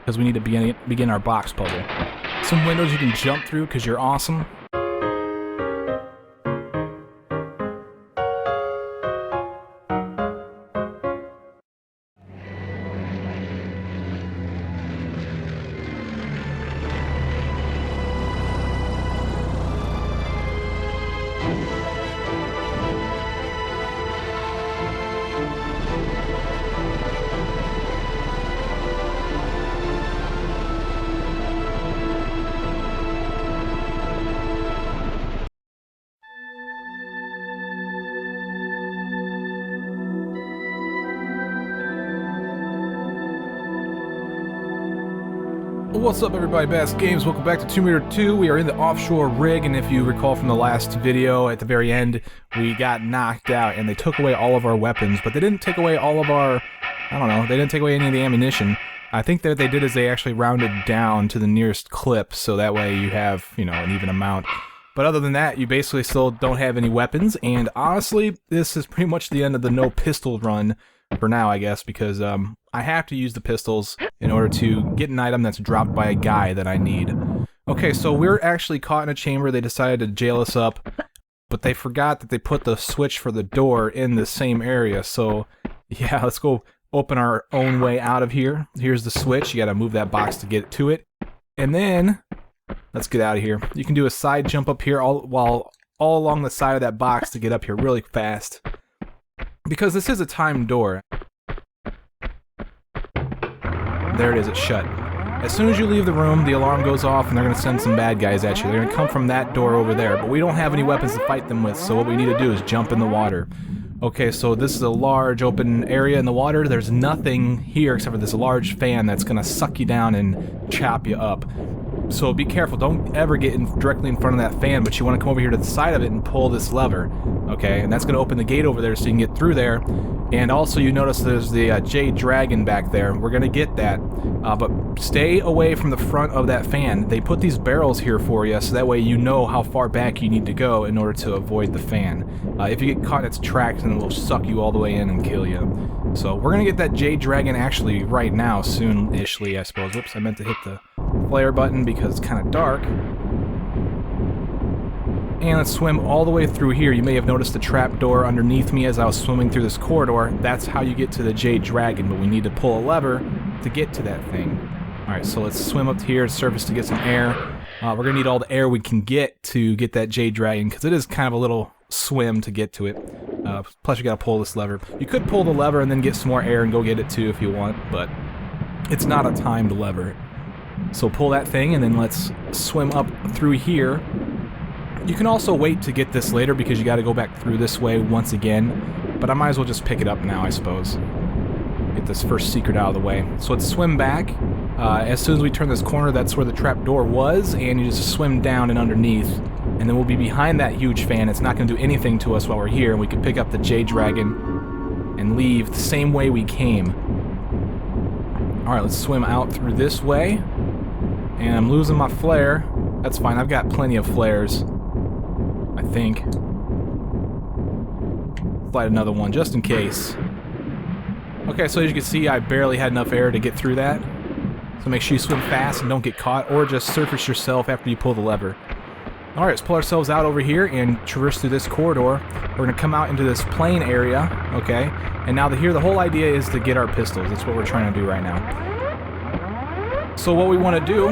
because we need to begin our box puzzle. Some windows you can jump through because you're awesome. What's up everybody, badassgamez, welcome back to Tomb Raider 2. We are in the offshore rig, and if you recall from the last video, at the very end, we got knocked out and they took away all of our weapons, but they didn't take away all of our, I don't know, they didn't take away any of the ammunition. I think that what they did is they actually rounded down to the nearest clip, so that way you have, you know, an even amount. But other than that, you basically still don't have any weapons, and honestly, this is pretty much the end of the no pistol run for now, I guess, because I have to use the pistols in order to get an item that's dropped by a guy that I need. Okay, so we're actually caught in a chamber. They decided to jail us up, but they forgot that they put the switch for the door in the same area. So, yeah, let's go open our own way out of here. Here's the switch. You gotta move that box to get to it. And then, let's get out of here. You can do a side jump up here all along the side of that box to get up here really fast. Because this is a timed door. There it is, it's shut. As soon as you leave the room, the alarm goes off and they're going to send some bad guys at you. They're going to come from that door over there, but we don't have any weapons to fight them with, so what we need to do is jump in the water. Okay, so this is a large open area in the water. There's nothing here except for this large fan that's going to suck you down and chop you up. So be careful, don't ever get directly in front of that fan, but you want to come over here to the side of it and pull this lever, okay? And that's going to open the gate over there so you can get through there. And also you notice there's the Jade Dragon back there. We're going to get that, but stay away from the front of that fan. They put these barrels here for you, so that way you know how far back you need to go in order to avoid the fan. If you get caught in its tracks, then it will suck you all the way in and kill you. So we're going to get that Jade Dragon actually right now, soon-ishly, I suppose. Whoops, I meant to hit the flare button because it's kind of dark. And let's swim all the way through here. You may have noticed the trapdoor underneath me as I was swimming through this corridor. That's how you get to the Jade Dragon, but we need to pull a lever to get to that thing. Alright, so let's swim up here to the surface to get some air. We're going to need all the air we can get to get that Jade Dragon, because it is kind of a little swim to get to it. Plus you got to pull this lever. You could pull the lever and then get some more air and go get it too if you want, but it's not a timed lever. So pull that thing and then let's swim up through here. You can also wait to get this later because you got to go back through this way once again, but I might as well just pick it up now, I suppose. Get this first secret out of the way. So let's swim back. As soon as we turn this corner, that's where the trap door was, and you just swim down and underneath, and then we'll be behind that huge fan. It's not going to do anything to us while we're here, and we can pick up the Jade Dragon and leave the same way we came. Alright, let's swim out through this way, and I'm losing my flare. That's fine, I've got plenty of flares, I think. Light another one, just in case. Okay, so as you can see, I barely had enough air to get through that. So make sure you swim fast and don't get caught, or just surface yourself after you pull the lever. Alright, let's pull ourselves out over here and traverse through this corridor. We're going to come out into this plain area, okay? And now here the whole idea is to get our pistols. That's what we're trying to do right now. So what we want to do,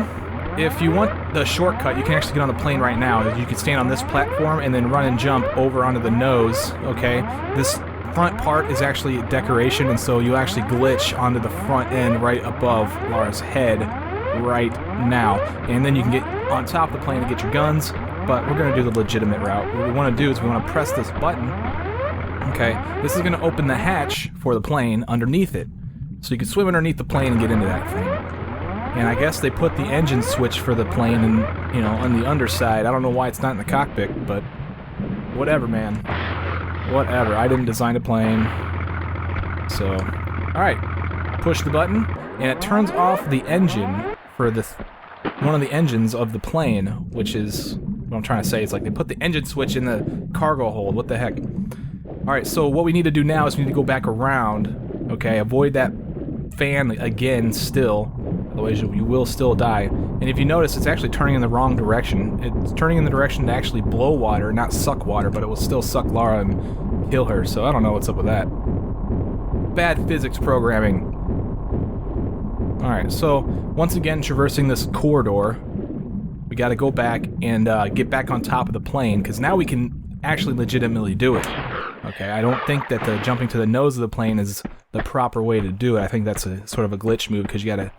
if you want the shortcut, you can actually get on the plane right now. You can stand on this platform and then run and jump over onto the nose, okay? This front part is actually decoration, and so you actually glitch onto the front end right above Lara's head right now. And then you can get on top of the plane to get your guns, but we're going to do the legitimate route. What we want to do is we want to press this button, okay? This is going to open the hatch for the plane underneath it. So you can swim underneath the plane and get into that thing. And I guess they put the engine switch for the plane and, you know, on the underside. I don't know why it's not in the cockpit, but whatever, man. Whatever. I didn't design a plane. So, alright. Push the button, and it turns off the engine for the one of the engines of the plane, which is what I'm trying to say. It's like they put the engine switch in the cargo hold. What the heck? Alright, so what we need to do now is we need to go back around. Okay, avoid that fan again still. otherwise you will still die. And if you notice, it's actually turning in the wrong direction. It's turning in the direction to actually blow water, not suck water, but it will still suck Lara and kill her, so I don't know what's up with that. Bad physics programming. Alright, so once again, traversing this corridor, we gotta go back and get back on top of the plane, because now we can actually legitimately do it. Okay, I don't think that the jumping to the nose of the plane is the proper way to do it. I think that's a sort of a glitch move, because you gotta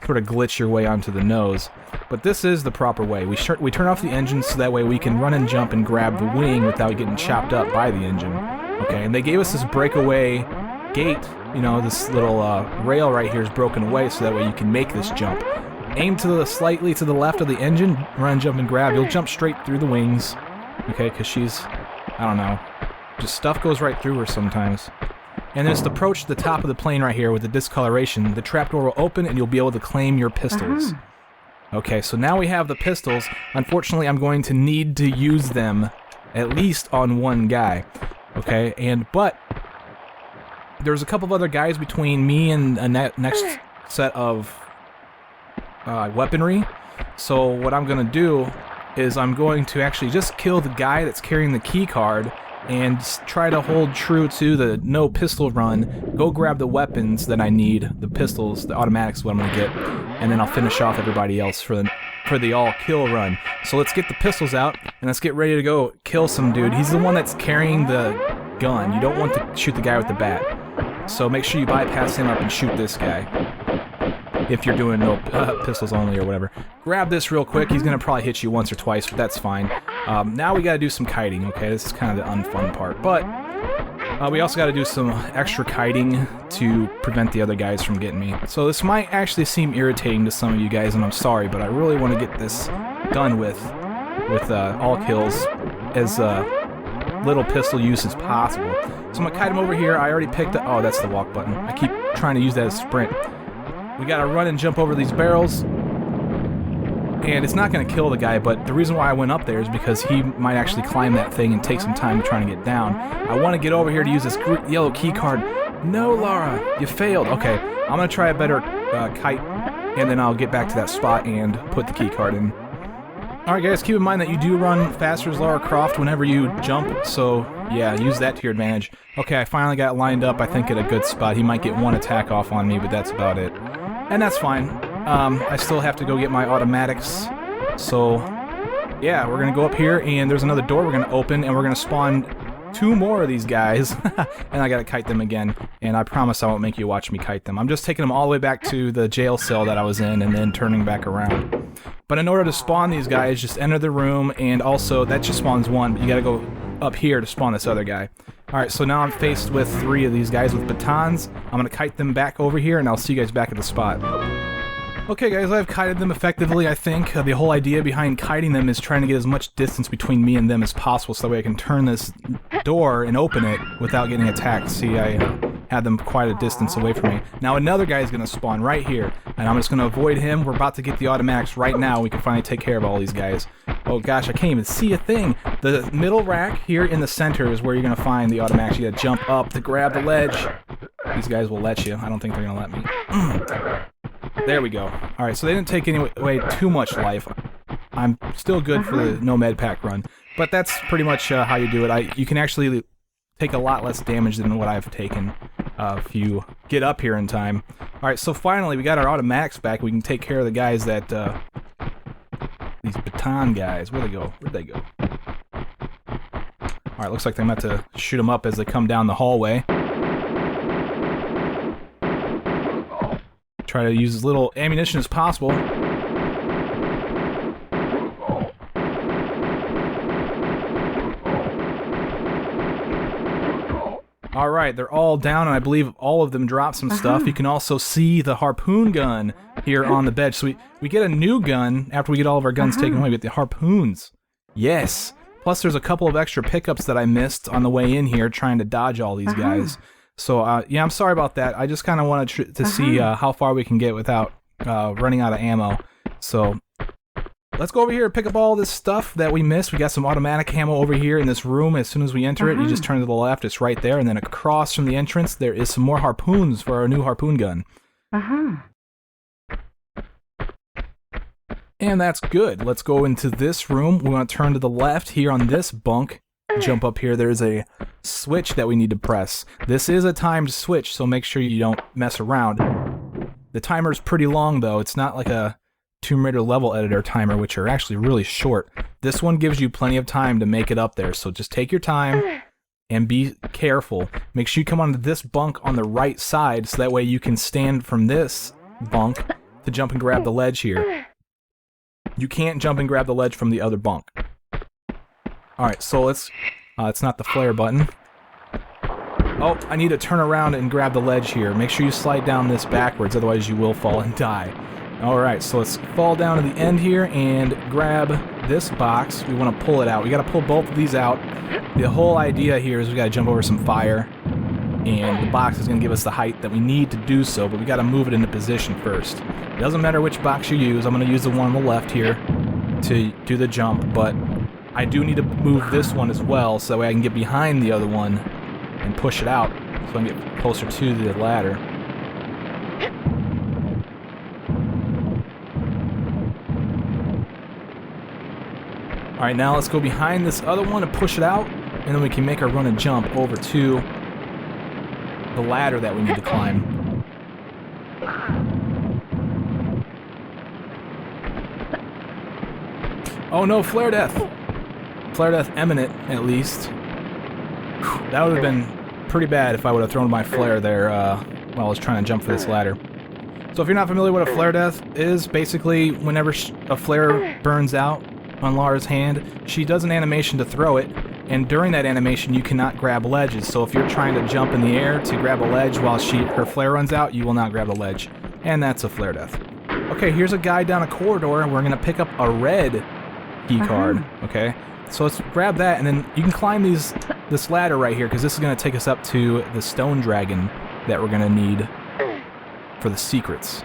sort of glitch your way onto the nose. But this is the proper way. We turn off the engine so that way we can run and jump and grab the wing without getting chopped up by the engine. Okay, and they gave us this breakaway gate. You know, this little rail right here is broken away so that way you can make this jump. Aim to the slightly to the left of the engine, run, jump, and grab. You'll jump straight through the wings. Okay, because she's, I don't know, just stuff goes right through her sometimes. And just approach the top of the plane right here with the discoloration. The trapdoor will open and you'll be able to claim your pistols. Okay, so now we have the pistols. Unfortunately, I'm going to need to use them at least on one guy. Okay, but there's a couple of other guys between me and a next set of weaponry. So what I'm going to do is I'm going to actually just kill the guy that's carrying the key card and try to hold true to the no pistol run, go grab the weapons that I need, the pistols, the automatics is what I'm going to get, and then I'll finish off everybody else for the all-kill run. So let's get the pistols out, and let's get ready to go kill some dude. He's the one that's carrying the gun. You don't want to shoot the guy with the bat. So make sure you bypass him up and shoot this guy. If you're doing no pistols only or whatever. Grab this real quick. He's going to probably hit you once or twice, but that's fine. Now we got to do some kiting, okay? This is kind of the unfun part. But we also got to do some extra kiting to prevent the other guys from getting me. So this might actually seem irritating to some of you guys, and I'm sorry, but I really want to get this done with all kills as little pistol use as possible. So I'm going to kite him over here. I already picked up... Oh, that's the walk button. I keep trying to use that as sprint. We gotta run and jump over these barrels, and it's not gonna kill the guy, but the reason why I went up there is because he might actually climb that thing and take some time trying to get down. I want to get over here to use this yellow key card. No, Lara, you failed. Okay, I'm gonna try a better kite, and then I'll get back to that spot and put the key card in. Alright guys, keep in mind that you do run faster as Lara Croft whenever you jump, so yeah, use that to your advantage. Okay, I finally got lined up, I think, at a good spot. He might get one attack off on me, but that's about it. And that's fine. I still have to go get my automatics, so yeah, we're gonna go up here, and there's another door we're gonna open, and we're gonna spawn 2 more of these guys, and I gotta kite them again, and I promise I won't make you watch me kite them. I'm just taking them all the way back to the jail cell that I was in, and then turning back around. But in order to spawn these guys, just enter the room, and also, that just spawns 1, but you gotta go up here to spawn this other guy. Alright, so now I'm faced with 3 of these guys with batons. I'm gonna kite them back over here, and I'll see you guys back at the spot. Okay guys, I've kited them effectively, I think. The whole idea behind kiting them is trying to get as much distance between me and them as possible, so that way I can turn this door and open it without getting attacked. See, I had them quite a distance away from me. Now another guy is going to spawn right here, and I'm just going to avoid him. We're about to get the automatics right now. We can finally take care of all these guys. Oh gosh, I can't even see a thing. The middle rack here in the center is where you're going to find the automatics. You got to jump up to grab the ledge. These guys will let you. I don't think they're going to let me. There we go. Alright, so they didn't take away too much life. I'm still good for the no med pack run. But that's pretty much how you do it. You can actually take a lot less damage than what I've taken if you get up here in time. Alright, so finally we got our automatics back. We can take care of the guys that... these baton guys. Where'd they go? Where'd they go? Alright, looks like they meant to shoot them up as they come down the hallway. Try to use as little ammunition as possible. Alright, they're all down, and I believe all of them dropped some stuff. You can also see the Harpoon Gun here on the bed. So we get a new gun after we get all of our guns taken away. We get the Harpoons. Yes! Plus there's a couple of extra pickups that I missed on the way in here trying to dodge all these guys. So, yeah, I'm sorry about that. I just kind of wanted to see how far we can get without running out of ammo. So, let's go over here and pick up all this stuff that we missed. We got some automatic ammo over here in this room. As soon as we enter it, you just turn to the left. It's right there. And then across from the entrance, there is some more harpoons for our new harpoon gun. And that's good. Let's go into this room. We want to turn to the left here on this bunk. Jump up here. There's a switch that we need to press. This is a timed switch, so make sure you don't mess around. The timer's pretty long, though. It's not like a Tomb Raider level editor timer, which are actually really short. This one gives you plenty of time to make it up there, so just take your time and be careful. Make sure you come onto this bunk on the right side, so that way you can stand from this bunk to jump and grab the ledge here. You can't jump and grab the ledge from the other bunk. Alright, so let's... it's not the flare button. Oh, I need to turn around and grab the ledge here. Make sure you slide down this backwards, otherwise you will fall and die. Alright, so let's fall down to the end here and grab this box. We want to pull it out. We got to pull both of these out. The whole idea here is we got to jump over some fire. And the box is going to give us the height that we need to do so, but we got to move it into position first. It doesn't matter which box you use. I'm going to use the one on the left here to do the jump, but I do need to move this one as well, so that way I can get behind the other one and push it out, so I can get closer to the ladder. Alright, now let's go behind this other one and push it out, and then we can make our run and jump over to the ladder that we need to climb. Oh no, flare death! Flare death imminent, at least. Whew, that would have been pretty bad if I would have thrown my flare there while I was trying to jump for this ladder. So if you're not familiar with what a flare death is, basically whenever a flare burns out on Lara's hand, she does an animation to throw it, and during that animation you cannot grab ledges. So if you're trying to jump in the air to grab a ledge while her flare runs out, you will not grab a ledge. And that's a flare death. Okay, here's a guy down a corridor, and we're going to pick up a red key card. Okay, so let's grab that, and then you can climb this ladder right here, because this is going to take us up to the stone dragon that we're going to need for the secrets.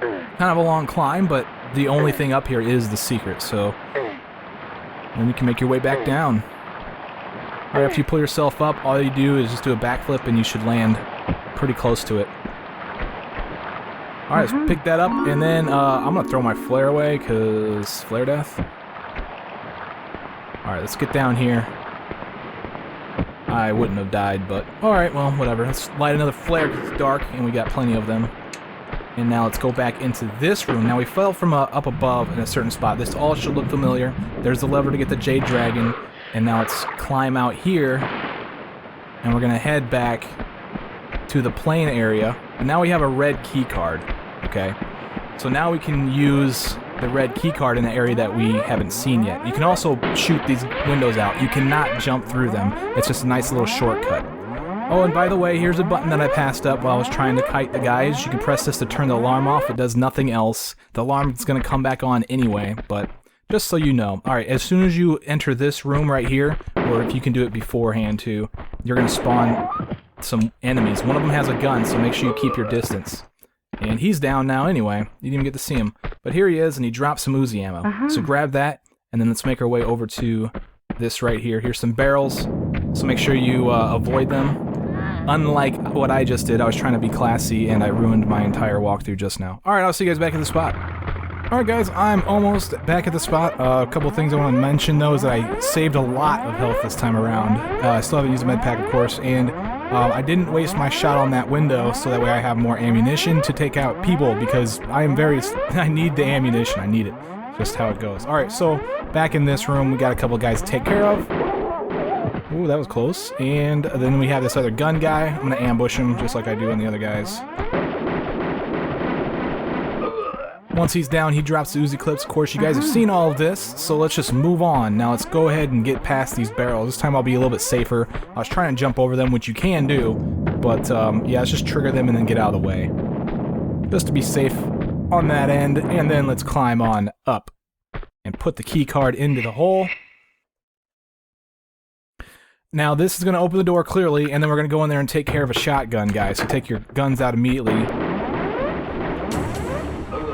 Kind of a long climb, but the only thing up here is the secret, so then you can make your way back down. Alright, after you pull yourself up, all you do is just do a backflip and you should land pretty close to it. Alright, let's pick that up, and then I'm going to throw my flare away, because flare death. Alright, let's get down here. I wouldn't have died, but alright, well, whatever. Let's light another flare because it's dark, and we got plenty of them. And now let's go back into this room. Now we fell from up above in a certain spot. This all should look familiar. There's the lever to get the Jade Dragon. And now let's climb out here. And we're going to head back to the plane area. And now we have a red key card. Okay. So now we can use the red key card in an area that we haven't seen yet. You can also shoot these windows out. You cannot jump through them. It's just a nice little shortcut. Oh, and by the way, here's a button that I passed up while I was trying to kite the guys. You can press this to turn the alarm off. It does nothing else. The alarm is going to come back on anyway, but just so you know. Alright, as soon as you enter this room right here, or if you can do it beforehand too, you're going to spawn some enemies. One of them has a gun, so make sure you keep your distance. And he's down now anyway. You didn't even get to see him. But here he is, and he dropped some UziAmmo. So grab that, and then let's make our way over to this right here. Here's some barrels, so make sure you avoid them. Unlike what I just did, I was trying to be classy, and I ruined my entire walkthrough just now. Alright, I'll see you guys back at the spot. Alright guys, I'm almost back at the spot. A couple things I want to mention though is that I saved a lot of health this time around. I still haven't used a med pack, of course, and I didn't waste my shot on that window, so that way I have more ammunition to take out people, because I need the ammunition, I need it. Just how it goes. Alright, so back in this room, we got a couple guys to take care of. Ooh, that was close. And then we have this other gun guy. I'm going to ambush him just like I do on the other guys. Once he's down, he drops the Uzi clips. Of course, you guys have seen all of this, so let's just move on. Now let's go ahead and get past these barrels. This time I'll be a little bit safer. I was trying to jump over them, which you can do, but yeah, let's just trigger them and then get out of the way. Just to be safe on that end, and then let's climb on up and put the key card into the hole. Now this is going to open the door clearly, and then we're going to go in there and take care of a shotgun guy. So take your guns out immediately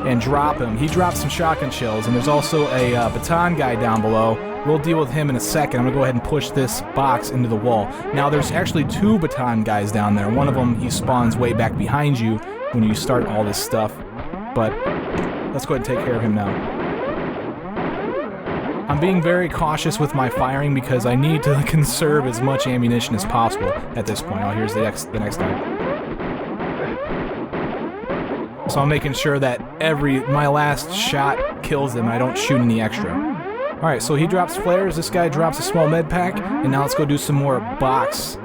and drop him. He drops some shotgun shells, and there's also a baton guy down below. We'll deal with him in a second. I'm going to go ahead and push this box into the wall. Now there's actually two baton guys down there. One of them, he spawns way back behind you when you start all this stuff. But let's go ahead and take care of him now. I'm being very cautious with my firing because I need to conserve as much ammunition as possible at this point. Oh, here's the next guy. So I'm making sure that my last shot kills them and I don't shoot any extra. Alright, so he drops flares, this guy drops a small med pack, and now let's go do some more box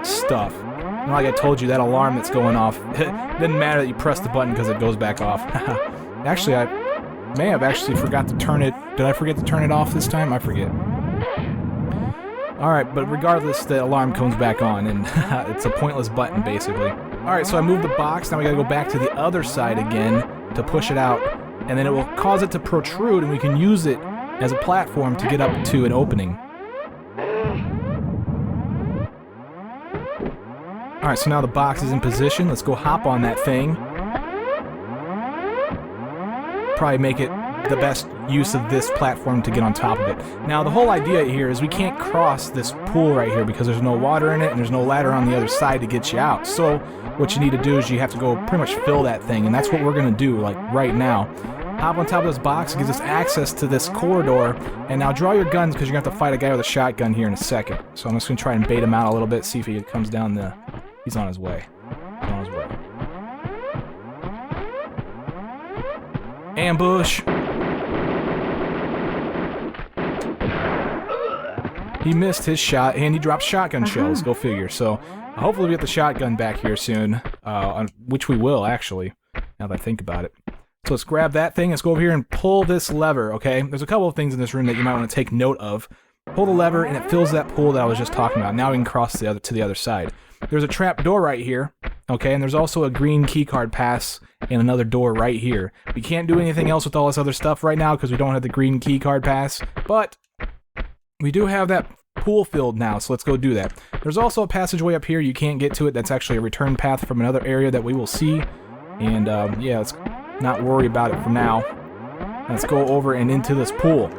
stuff. And like I told you, that alarm that's going off, it doesn't matter that you press the button because it goes back off. Actually, I may have actually forgot to turn it. Did I forget to turn it off this time? I forget. Alright, but regardless, the alarm comes back on, and it's a pointless button, basically. Alright, so I moved the box, now we gotta go back to the other side again to push it out, and then it will cause it to protrude, and we can use it as a platform to get up to an opening. Alright, so now the box is in position. Let's go hop on that thing. Probably make it the best use of this platform to get on top of it. Now, the whole idea here is we can't cross this pool right here because there's no water in it and there's no ladder on the other side to get you out. So, what you need to do is you have to go pretty much fill that thing, and that's what we're going to do, like, right now. Hop on top of this box, it gives us access to this corridor, and now draw your guns because you're going to have to fight a guy with a shotgun here in a second. So I'm just going to try and bait him out a little bit, see if he comes down the... He's on his way. He's on his way. Ambush! He missed his shot, and he dropped shotgun shells, go figure. So, hopefully we get the shotgun back here soon, which we will, actually, now that I think about it. So let's grab that thing, let's go over here and pull this lever, okay? There's a couple of things in this room that you might want to take note of. Pull the lever, and it fills that pool that I was just talking about. Now we can cross to the other side. There's a trap door right here, okay? And there's also a green keycard pass and another door right here. We can't do anything else with all this other stuff right now because we don't have the green keycard pass, but we do have that pool filled now, so let's go do that. There's also a passageway up here. You can't get to it. That's actually a return path from another area that we will see. And, yeah, let's not worry about it for now. Let's go over and into this pool.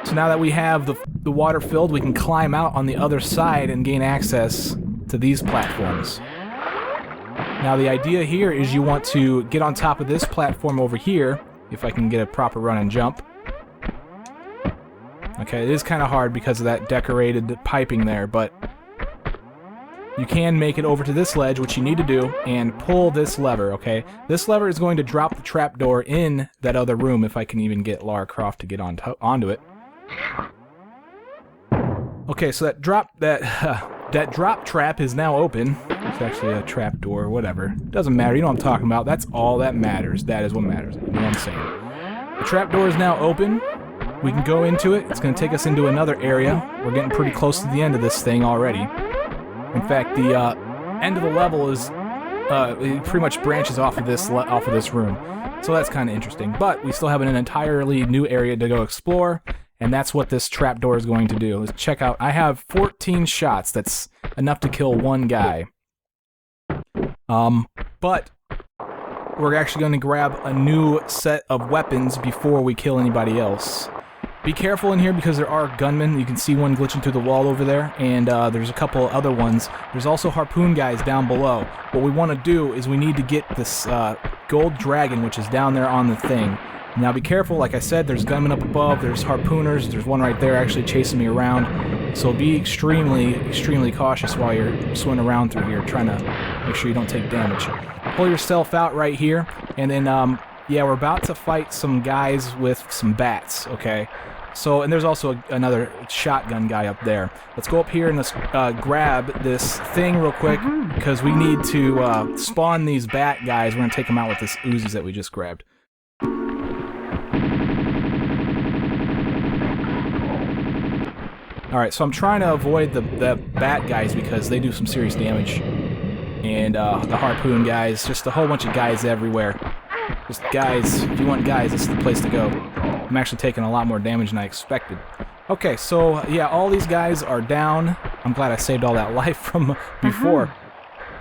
So now that we have the water filled, we can climb out on the other side and gain access to these platforms. Now the idea here is you want to get on top of this platform over here, if I can get a proper run and jump. Okay, it is kind of hard because of that decorated piping there, but you can make it over to this ledge, which you need to do, and pull this lever, okay? This lever is going to drop the trapdoor in that other room, if I can even get Lara Croft to get onto it. Okay, so that drop trap is now open. It's actually a trap door, whatever. Doesn't matter, you know what I'm talking about. That's all that matters. That is what matters. You know what I'm saying. The trap door is now open. We can go into it. It's going to take us into another area. We're getting pretty close to the end of this thing already. In fact, the end of the level is it pretty much branches off of this room. So that's kind of interesting. But we still have an entirely new area to go explore. And that's what this trapdoor is going to do. Let's check out. I have 14 shots. That's enough to kill one guy. But we're actually going to grab a new set of weapons before we kill anybody else. Be careful in here because there are gunmen. You can see one glitching through the wall over there, and there's a couple other ones. There's also harpoon guys down below. What we want to do is we need to get this gold dragon, which is down there on the thing. Now be careful, like I said, there's gunmen up above, there's harpooners, there's one right there actually chasing me around. So be extremely, extremely cautious while you're swimming around through here, trying to make sure you don't take damage. Pull yourself out right here, and then, yeah, we're about to fight some guys with some bats, okay? So, and there's also another shotgun guy up there. Let's go up here and let's grab this thing real quick, because we need to spawn these bat guys. We're going to take them out with this Uzis that we just grabbed. Alright, so I'm trying to avoid the bat guys because they do some serious damage. And the harpoon guys, just a whole bunch of guys everywhere. Just guys, if you want guys, this is the place to go. I'm actually taking a lot more damage than I expected. Okay, so yeah, all these guys are down. I'm glad I saved all that life from before.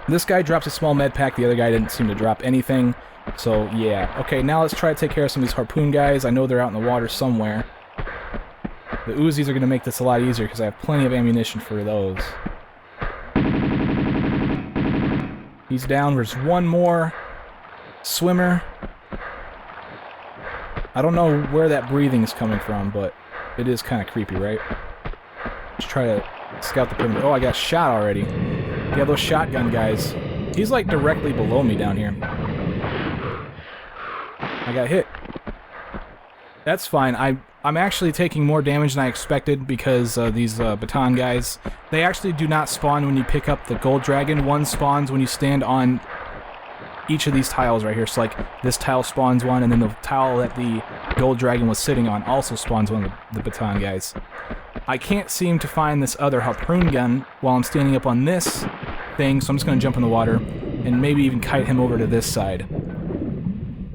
This guy drops a small med pack, the other guy didn't seem to drop anything. So yeah, okay, now let's try to take care of some of these harpoon guys. I know they're out in the water somewhere. The Uzis are going to make this a lot easier because I have plenty of ammunition for those. He's down. There's one more swimmer. I don't know where that breathing is coming from, but it is kind of creepy, right? Just try to scout the perimeter. Oh, I got shot already. Yeah, those shotgun guys. He's like directly below me down here. I got hit. That's fine. I'm actually taking more damage than I expected because these baton guys, they actually do not spawn when you pick up the gold dragon. One spawns when you stand on each of these tiles right here. So like this tile spawns one, and then the tile that the gold dragon was sitting on also spawns one of the baton guys. I can't seem to find this other harpoon gun while I'm standing up on this thing, so I'm just going to jump in the water and maybe even kite him over to this side.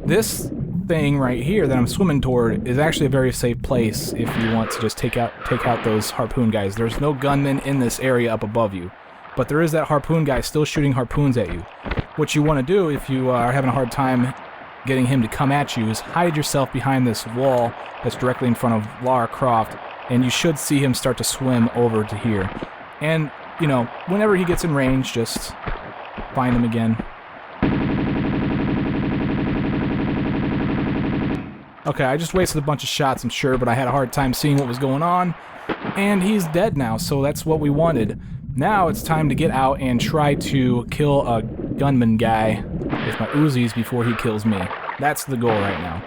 This thing right here that I'm swimming toward is actually a very safe place if you want to just take out those harpoon guys. There's no gunmen in this area up above you, but there is that harpoon guy still shooting harpoons at you. What you want to do if you are having a hard time getting him to come at you is hide yourself behind this wall that's directly in front of Lara Croft, and you should see him start to swim over to here. And, you know, whenever he gets in range, just find him again. Okay, I just wasted a bunch of shots, I'm sure, but I had a hard time seeing what was going on. And he's dead now, so that's what we wanted. Now it's time to get out and try to kill a gunman guy with my Uzis before he kills me. That's the goal right now.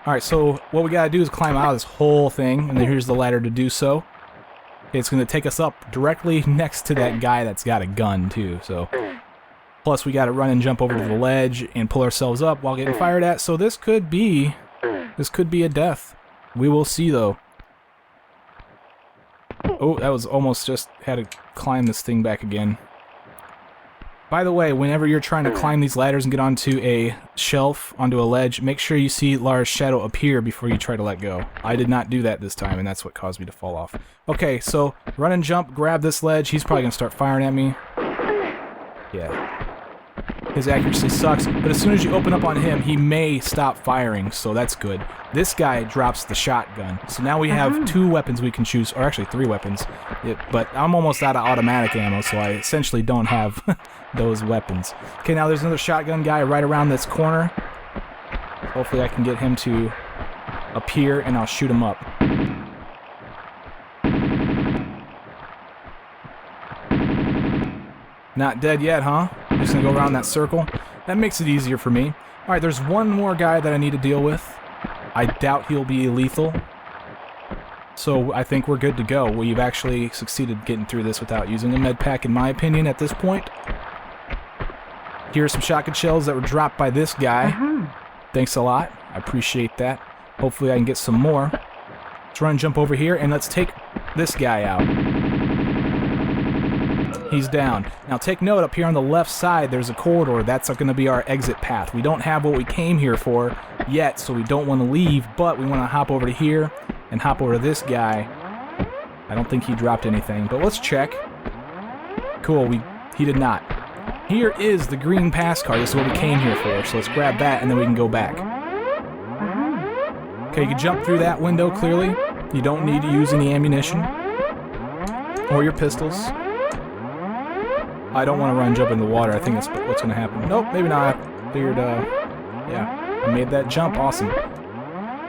Alright, so what we gotta do is climb out of this whole thing, and then here's the ladder to do so. It's gonna take us up directly next to that guy that's got a gun, too, so... Plus, we gotta run and jump over to the ledge and pull ourselves up while getting fired at, so this could be a death. We will see, though. Oh, that was almost just had to climb this thing back again. By the way, whenever you're trying to climb these ladders and get onto a shelf, onto a ledge, make sure you see Lara's shadow appear before you try to let go. I did not do that this time, and that's what caused me to fall off. Okay, so run and jump, grab this ledge. He's probably gonna start firing at me. Yeah. His accuracy sucks, but as soon as you open up on him, he may stop firing, so that's good. This guy drops the shotgun, so now we have 2 weapons we can choose, or actually 3 weapons. But I'm almost out of automatic ammo, so I essentially don't have those weapons. Okay, now there's another shotgun guy right around this corner. Hopefully I can get him to appear, and I'll shoot him up. Not dead yet, huh? I'm just gonna go around that circle. That makes it easier for me. Alright, there's one more guy that I need to deal with. I doubt he'll be lethal. So I think we're good to go. We've actually succeeded getting through this without using a med pack, in my opinion, at this point. Here are some shotgun shells that were dropped by this guy. Thanks a lot. I appreciate that. Hopefully I can get some more. Let's run and jump over here, and let's take this guy out. He's down. Now take note, up here on the left side there's a corridor. That's going to be our exit path. We don't have what we came here for yet, so we don't want to leave, but we want to hop over to here and hop over to this guy. I don't think he dropped anything, but let's check. Cool, he did not. Here is the green pass card. This is what we came here for, so let's grab that and then we can go back. Okay, you can jump through that window clearly. You don't need to use any ammunition or your pistols. I don't want to run and jump in the water. I think that's what's going to happen. Nope, maybe not. I figured, yeah, I made that jump. Awesome.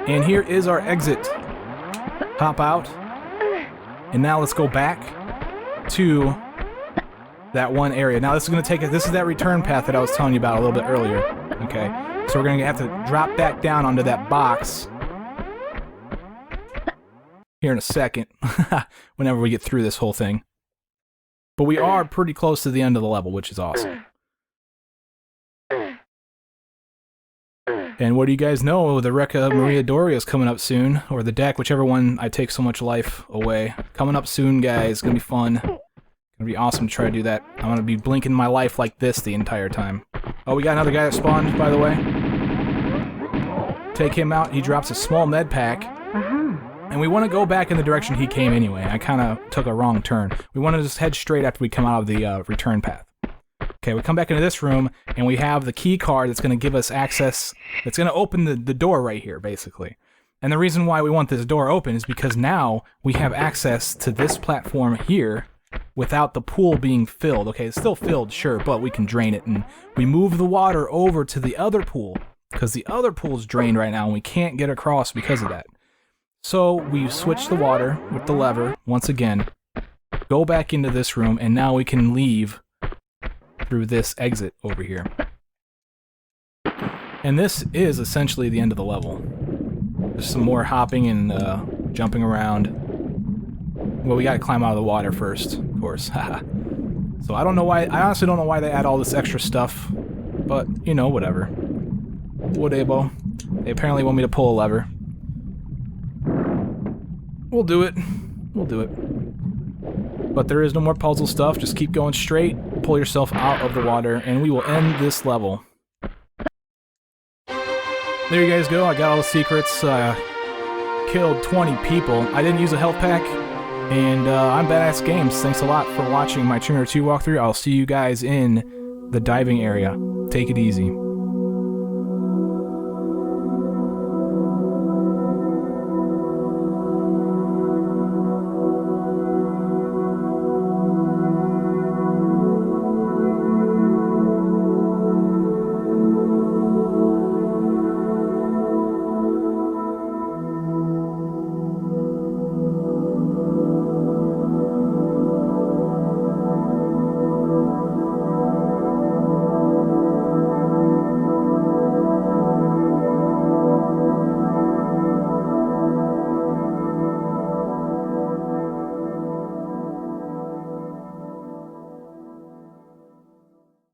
And here is our exit. Hop out. And now let's go back to that one area. Now this is going to take us, this is that return path that I was telling you about a little bit earlier. Okay, so we're going to have to drop back down onto that box here in a second, whenever we get through this whole thing. But we are pretty close to the end of the level, which is awesome. And what do you guys know? The wreck of Maria Doria is coming up soon, or the deck, whichever one I take so much life away. Coming up soon, guys. It's gonna be fun. Gonna be awesome to try to do that. I'm gonna be blinking my life like this the entire time. Oh, we got another guy that spawned, by the way. Take him out. He drops a small med pack. And we want to go back in the direction he came anyway. I kind of took a wrong turn. We want to just head straight after we come out of the return path. Okay, we come back into this room, and we have the key card that's going to give us access. That's going to open the door right here, basically. And the reason why we want this door open is because now we have access to this platform here without the pool being filled. Okay, it's still filled, sure, but we can drain it. And we move the water over to the other pool because the other pool's drained right now and we can't get across because of that. So we switch the water with the lever once again, go back into this room, and now we can leave through this exit over here. And this is essentially the end of the level. There's some more hopping and jumping around. Well, we gotta climb out of the water first, of course. So I don't know why, I honestly don't know why they add all this extra stuff, but, you know, whatever. Whatever. They apparently want me to pull a lever. We'll do it. We'll do it. But there is no more puzzle stuff, just keep going straight, pull yourself out of the water, and we will end this level. There you guys go, I got all the secrets, killed 20 people. I didn't use a health pack, and I'm badassgamez. Thanks a lot for watching my Trimmer 2 walkthrough. I'll see you guys in the diving area. Take it easy.